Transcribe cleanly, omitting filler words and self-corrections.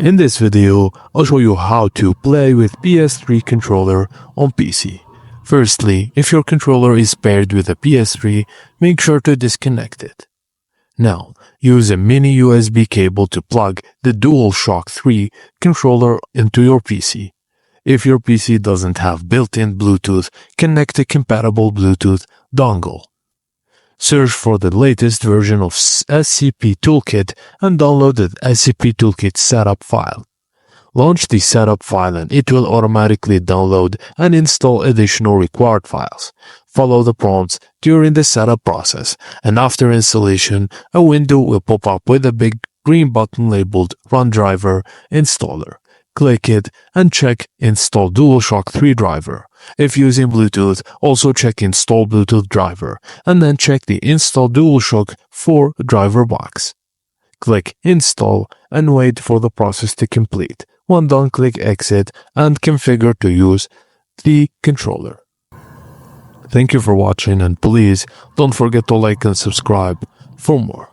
In this video, I'll show you how to play with ps3 controller on PC. Firstly, if your controller is paired with a ps3, make sure to disconnect it. Now, use a mini USB cable to plug the DualShock 3 controller into your PC. If your PC doesn't have built-in Bluetooth, connect a compatible Bluetooth dongle. Search for the latest version of SCP Toolkit and download the SCP Toolkit setup file. Launch the setup file and it will automatically download and install additional required files. Follow the prompts during the setup process, and after installation, a window will pop up with a big green button labeled Run Driver Installer. Click it and check Install DualShock 3 driver. If using Bluetooth, also check Install Bluetooth driver, and then check the Install DualShock 4 driver box. Click Install and wait for the process to complete. When done, click Exit and configure to use the controller. Thank you for watching, and please don't forget to like and subscribe for more.